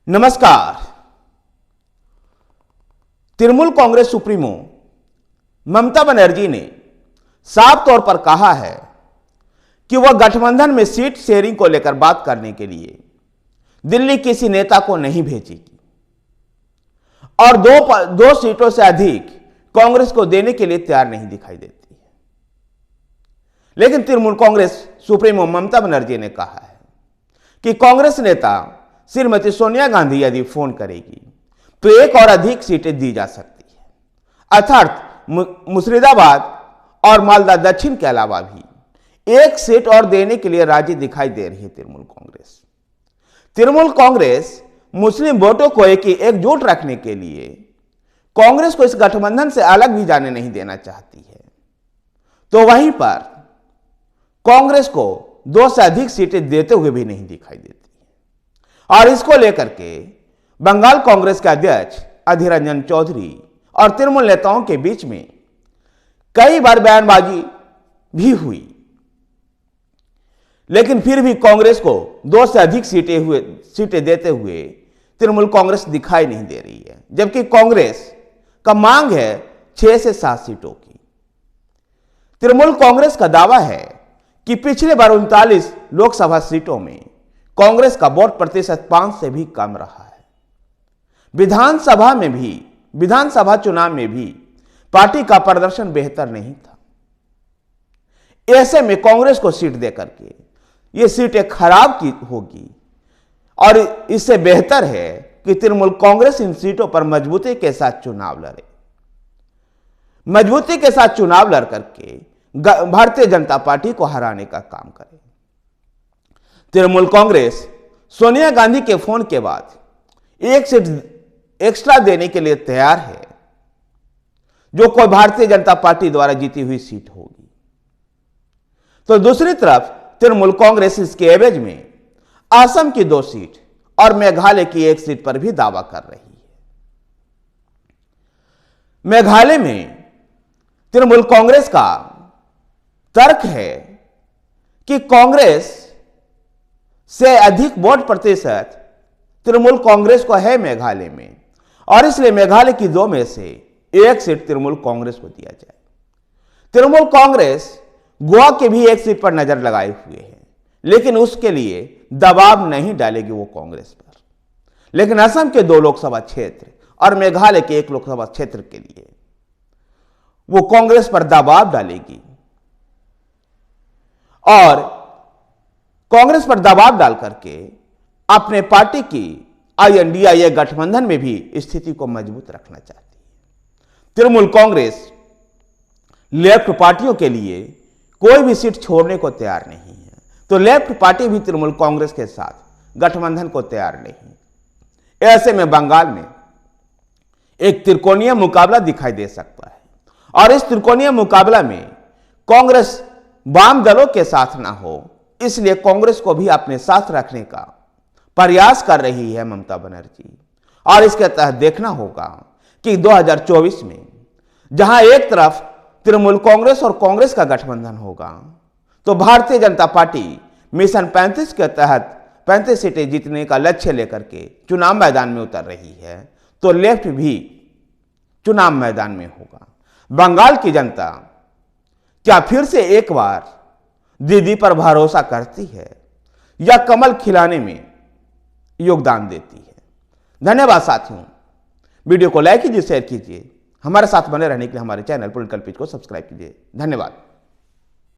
नमस्कार। तृणमूल कांग्रेस सुप्रीमो ममता बनर्जी ने साफ तौर पर कहा है कि वह गठबंधन में सीट शेयरिंग को लेकर बात करने के लिए दिल्ली किसी नेता को नहीं भेजेगी और दो सीटों से अधिक कांग्रेस को देने के लिए तैयार नहीं दिखाई देती है। लेकिन तृणमूल कांग्रेस सुप्रीमो ममता बनर्जी ने कहा है कि कांग्रेस नेता श्रीमती सोनिया गांधी यदि फोन करेगी तो एक और अधिक सीटें दी जा सकती है, अर्थात मुर्शिदाबाद और मालदा दक्षिण के अलावा भी एक सीट और देने के लिए राजी दिखाई दे रही है तृणमूल कांग्रेस मुस्लिम वोटों को एकजुट रखने के लिए कांग्रेस को इस गठबंधन से अलग भी जाने नहीं देना चाहती है। तो वहीं पर कांग्रेस को दो से अधिक सीटें देते हुए भी नहीं दिखाई देती और इसको लेकर के बंगाल कांग्रेस के अध्यक्ष अधीर रंजन चौधरी और तृणमूल नेताओं के बीच में कई बार बयानबाजी भी हुई, लेकिन फिर भी कांग्रेस को दो से अधिक सीटें देते हुए तृणमूल कांग्रेस दिखाई नहीं दे रही है, जबकि कांग्रेस का मांग है 6 से 7 सीटों की। तृणमूल कांग्रेस का दावा है कि पिछले बार 39 लोकसभा सीटों में कांग्रेस का वोट प्रतिशत 5 से भी कम रहा है। विधानसभा चुनाव में भी पार्टी का प्रदर्शन बेहतर नहीं था। ऐसे में कांग्रेस को सीट देकर के ये सीटें खराब की होगी और इससे बेहतर है कि तृणमूल कांग्रेस इन सीटों पर मजबूती के साथ चुनाव लड़े, मजबूती के साथ चुनाव लड़ करके भारतीय जनता पार्टी को हराने का काम करे। तृणमूल कांग्रेस सोनिया गांधी के फोन के बाद एक सीट एक्स्ट्रा देने के लिए तैयार है, जो कोई भारतीय जनता पार्टी द्वारा जीती हुई सीट होगी। तो दूसरी तरफ तृणमूल कांग्रेस इसके एवज में असम की 2 सीट और मेघालय की 1 सीट पर भी दावा कर रही है। मेघालय में तृणमूल कांग्रेस का तर्क है कि कांग्रेस से अधिक वोट प्रतिशत तृणमूल कांग्रेस को है मेघालय में और इसलिए मेघालय की 2 में से 1 सीट तृणमूल कांग्रेस को दिया जाए। तृणमूल कांग्रेस गोवा के भी 1 सीट पर नजर लगाए हुए है, लेकिन उसके लिए दबाव नहीं डालेगी वो कांग्रेस पर। लेकिन असम के 2 लोकसभा क्षेत्र और मेघालय के 1 लोकसभा क्षेत्र के लिए वो कांग्रेस पर दबाव डालेगी और कांग्रेस पर दबाव डाल करके अपने पार्टी की INDIA गठबंधन में भी स्थिति को मजबूत रखना चाहती है। तृणमूल कांग्रेस लेफ्ट पार्टियों के लिए कोई भी सीट छोड़ने को तैयार नहीं है, तो लेफ्ट पार्टी भी तृणमूल कांग्रेस के साथ गठबंधन को तैयार नहीं। ऐसे में बंगाल में एक त्रिकोणीय मुकाबला दिखाई दे सकता है और इस त्रिकोणीय मुकाबला में कांग्रेस वाम दलों के साथ ना हो, इसलिए कांग्रेस को भी अपने साथ रखने का प्रयास कर रही है ममता बनर्जी। और इसके तहत देखना होगा कि 2024 में जहां एक तरफ तृणमूल कांग्रेस और कांग्रेस का गठबंधन होगा, तो भारतीय जनता पार्टी मिशन 35 के तहत 35 सीटें जीतने का लक्ष्य लेकर के चुनाव मैदान में उतर रही है, तो लेफ्ट भी चुनाव मैदान में होगा। बंगाल की जनता क्या फिर से एक बार दीदी पर भरोसा करती है या कमल खिलाने में योगदान देती है? धन्यवाद साथियों। वीडियो को लाइक कीजिए, शेयर कीजिए। हमारे साथ बने रहने के लिए हमारे चैनल पॉलिटिकल पेज को सब्सक्राइब कीजिए। धन्यवाद।